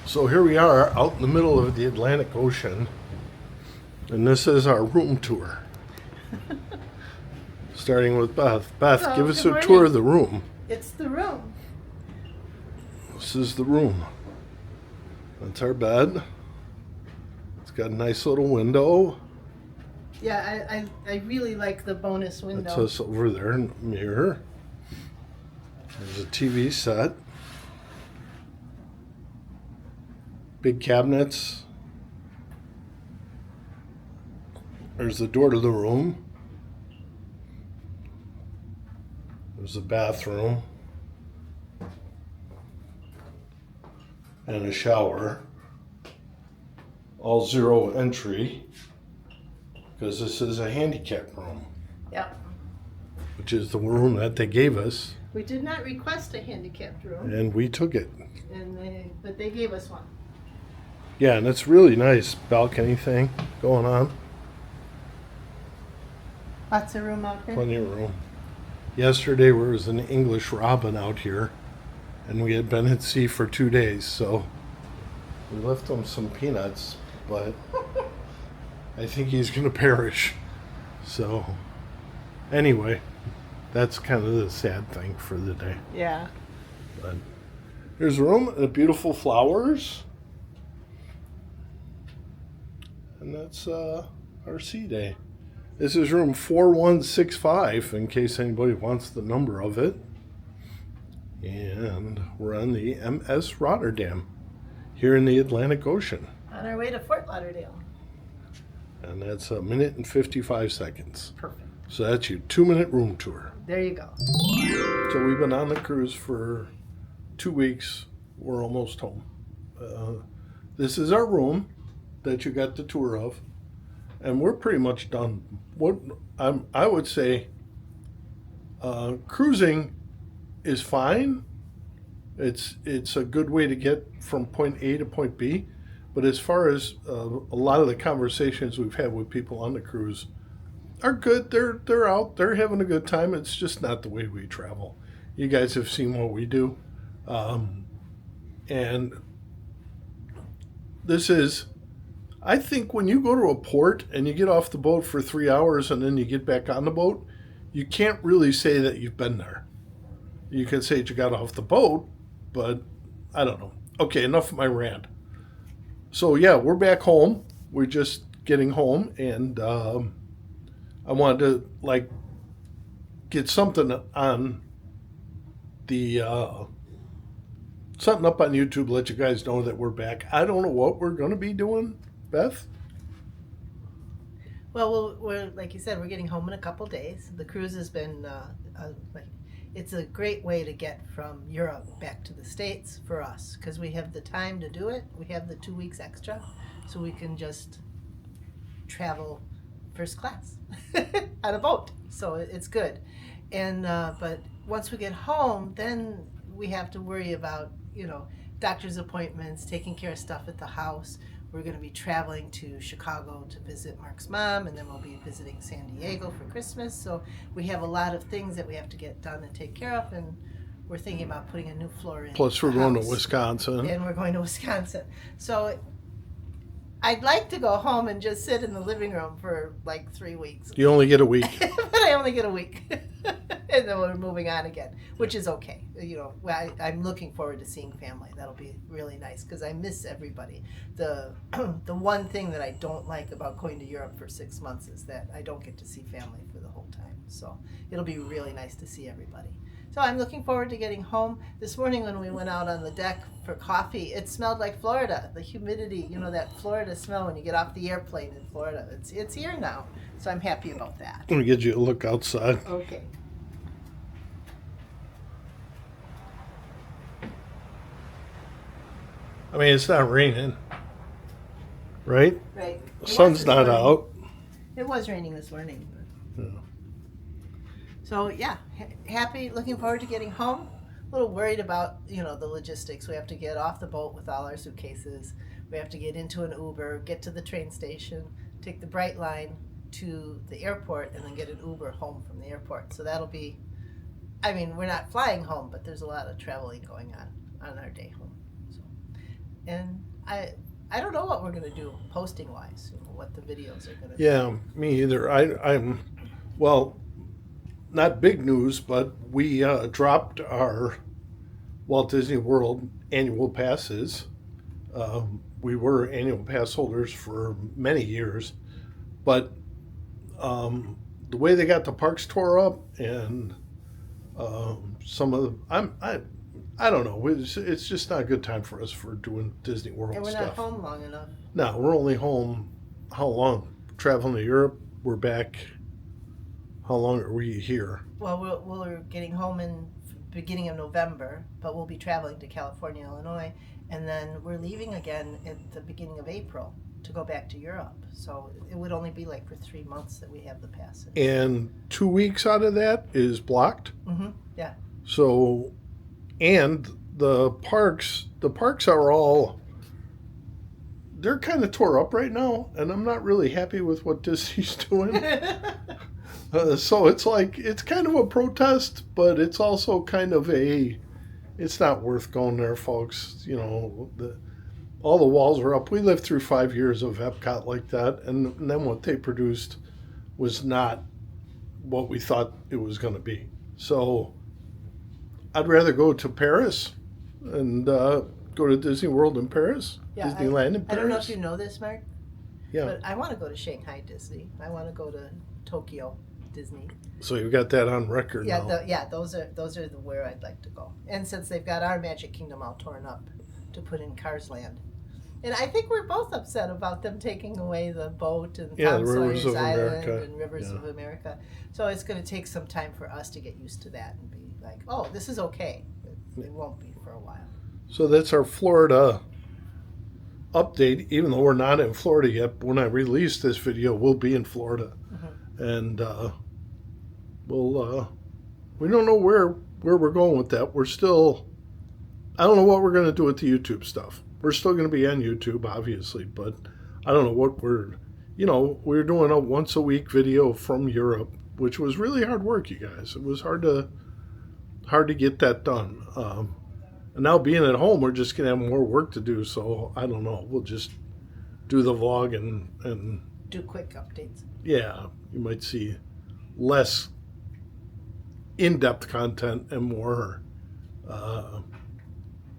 So here we are out in the middle of the Atlantic Ocean, and this is our room tour. Starting with Beth. Beth, Hello, give us good a morning. tour of the room. It's the room. This is the room. That's our bed. It's got a nice little window. Yeah, I really like the bonus window. That's us over there in the mirror. There's a TV set. Big cabinets. There's the door to the room. There's the bathroom. And a shower. All zero entry. Because this is a handicap room. Yep. Which is the room that they gave us. We did not request a handicapped room, And we took it. but they gave us one. Yeah, and it's really nice balcony thing going on. Lots of room out there. Plenty of room. Yesterday there was an English robin out here, and we had been at sea for 2 days, so we left him some peanuts, but I think he's going to perish. So, anyway, that's kind of the sad thing for the day. Yeah. But there's room and beautiful flowers. And that's our sea day. This is room 4165 in case anybody wants the number of it. And we're on the MS Rotterdam here in the Atlantic Ocean. On our way to Fort Lauderdale. And that's 1 minute and 55 seconds. Perfect. So that's your 2-minute room tour. There you go. So we've been on the cruise for 2 weeks. We're almost home. This is our room that you got the tour of, and we're pretty much done. I would say cruising is fine. It's a good way to get from point A to point B, but as far as a lot of the conversations we've had with people on the cruise are good. They're out. They're having a good time. It's just not the way we travel. You guys have seen what we do, and this is. I think when you go to a port and you get off the boat for 3 hours and then you get back on the boat, you can't really say that you've been there. You can say that you got off the boat, but I don't know. Okay, enough of my rant. So yeah, we're back home. We're just getting home, and I wanted to get something on the something up on YouTube. Let you guys know that we're back. I don't know what we're going to be doing. Beth? Well, we're like you said, we're getting home in a couple days. The cruise has been it's a great way to get from Europe back to the States for us because we have the time to do it. We have the 2 weeks extra, so we can just travel first class on a boat. So it's good. And but once we get home, then we have to worry about doctor's appointments, taking care of stuff at the house. We're going to be traveling to Chicago to visit Mark's mom, and then we'll be visiting San Diego for Christmas. So we have a lot of things that we have to get done and take care of, and we're thinking about putting a new floor in. Plus, we're going to house. Wisconsin. And we're going to Wisconsin. So I'd like to go home and just sit in the living room for like 3 weeks. You only get a week. But I only get a week. And then we're moving on again, which is okay. I'm looking forward to seeing family. That'll be really nice because I miss everybody. The one thing that I don't like about going to Europe for 6 months is that I don't get to see family for the whole time. So it'll be really nice to see everybody. So I'm looking forward to getting home. This morning when we went out on the deck for coffee, it smelled like Florida. The humidity, that Florida smell when you get off the airplane in Florida. It's here now. So I'm happy about that. Let me get you a look outside. Okay. I mean, it's not raining, right? Right. The sun's not out. It was raining this morning. Yeah. So yeah, happy, looking forward to getting home. A little worried about, the logistics. We have to get off the boat with all our suitcases. We have to get into an Uber, get to the train station, take the Bright Line to the airport, and then get an Uber home from the airport. So that'll be, we're not flying home, but there's a lot of traveling going on. on our day home. So, and I don't know what we're gonna do posting wise. What the videos are gonna be. Yeah, me either. I'm well, not big news, but we dropped our Walt Disney World annual passes. We were annual pass holders for many years, but the way they got the parks tore up and some of the, I don't know. It's just not a good time for us for doing Disney World And we're stuff. not home long enough. No, we're only home. How long? Traveling to Europe. We're back. How long are we here? Well, we're getting home in beginning of November, but we'll be traveling to California, Illinois, and then we're leaving again at the beginning of April to go back to Europe. So it would only be like for 3 months that we have the passes. And 2 weeks out of that is blocked. Yeah. So, and the parks are all, they're kind of tore up right now, and I'm not really happy with what Disney's doing. So it's like, it's kind of a protest, but it's also kind of it's not worth going there, folks. You know, all the walls are up. We lived through 5 years of Epcot like that, and then what they produced was not what we thought it was going to be. So I'd rather go to Paris and go to Disney World in Paris, Yeah, Disneyland in Paris. I don't know if you know this, Mark, Yeah. but I want to go to Shanghai Disney. I want to go to Tokyo Disney. So you've got that on record Yeah, now. those are the where I'd like to go. And since they've got our Magic Kingdom all torn up to put in Cars Land. And I think we're both upset about them taking away the boat and Yeah, Tom the Rivers Sawyer's of Island America. and Rivers Yeah. of America. So it's going to take some time for us to get used to that and be like, oh, this is okay. But it won't be for a while. So that's our Florida update. Even though we're not in Florida yet, when I release this video, we'll be in Florida. And we don't know where we're going with that. We're still, I don't know what we're going to do with the YouTube stuff. We're still going to be on YouTube, obviously, but I don't know what we're doing a once a week video from Europe, which was really hard work, you guys. It was hard to get that done. And now being at home, we're just going to have more work to do. So I don't know. We'll just do the vlog and Do quick updates. yeah, you might see less in-depth content and more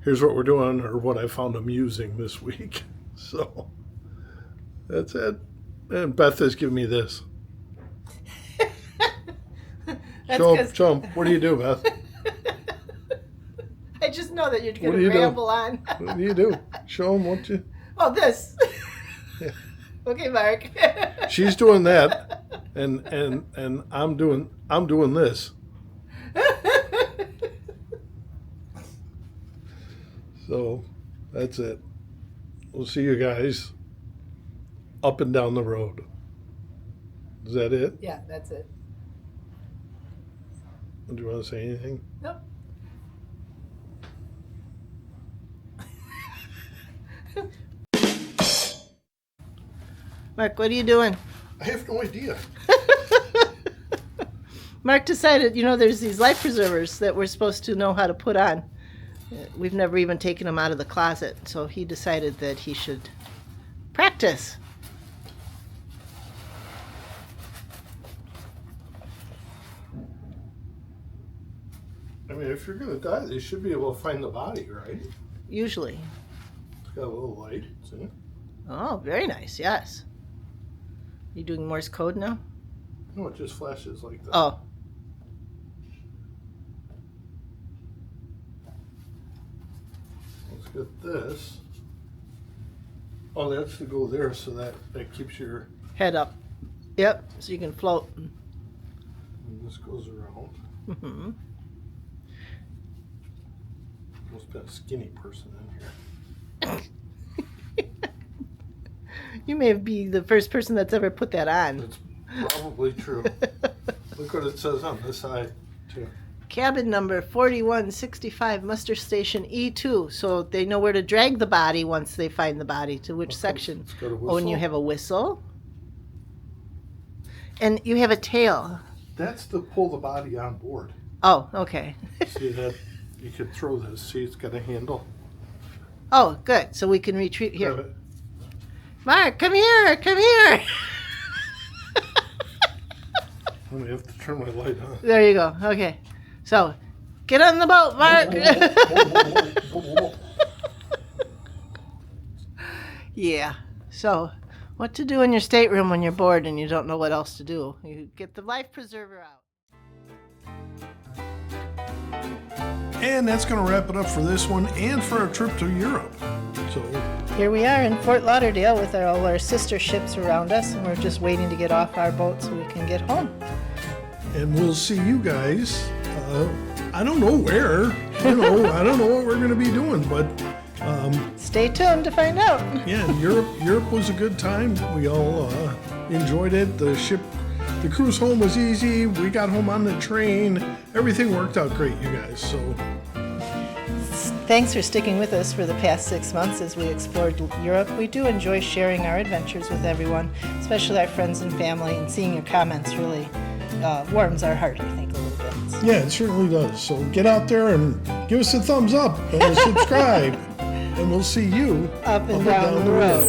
here's what we're doing or what I found amusing this week. So that's it. And Beth has given me this. Show them. What do you do, Beth? I just know that you're What going do you to do? ramble on. What do you do? Show them, won't you? Oh, this. Yeah. Okay, Mark. She's doing that, and I'm doing this. So that's it. We'll see you guys up and down the road. Is that it? Yeah, that's it. Do you want to say anything? Nope. Mark, what are you doing? I have no idea. Mark decided, there's these life preservers that we're supposed to know how to put on. We've never even taken them out of the closet, so he decided that he should practice. I mean, if you're going to die, they should be able to find the body, right? Usually. It's got a little light, see? Oh, very nice, yes. You doing Morse code now? No, it just flashes like that. Oh. Let's get this. Oh, that's to go there, so that keeps your... Head up. Yep, so you can float. And this goes around. Mm-hmm. Must be a skinny person in here. You may be the first person that's ever put that on. That's probably true. Look what it says on this side, too. Cabin number 4165, muster station E2. So they know where to drag the body once they find the body, to which section. It's got a Oh, and you whistle. have a whistle. And you have a tail. That's to pull the body on board. Oh, okay. See that? You could throw this. See, it's got a handle. Oh, good. So we can retrieve here. Grab it. Mark, come here. Come here. I'm gonna have to turn my light on. There you go. Okay. So, get on the boat, Mark. Yeah. So, what to do in your stateroom when you're bored and you don't know what else to do? You get the life preserver out. And that's going to wrap it up for this one and for our trip to Europe. So Here we are in Fort Lauderdale with all our sister ships around us, and we're just waiting to get off our boat so we can get home. and we'll see you guys. I don't know where. I don't know what we're going to be doing, but Stay tuned to find out. yeah, Europe was a good time. We all enjoyed it. The cruise home was easy. We got home on the train. Everything worked out great, you guys. So Thanks for sticking with us for the past 6 months as we explored Europe. We do enjoy sharing our adventures with everyone, especially our friends and family, and seeing your comments really warms our heart, I think, a little bit. yeah, it certainly does. So get out there and give us a thumbs up and subscribe, and we'll see you Up and down the road.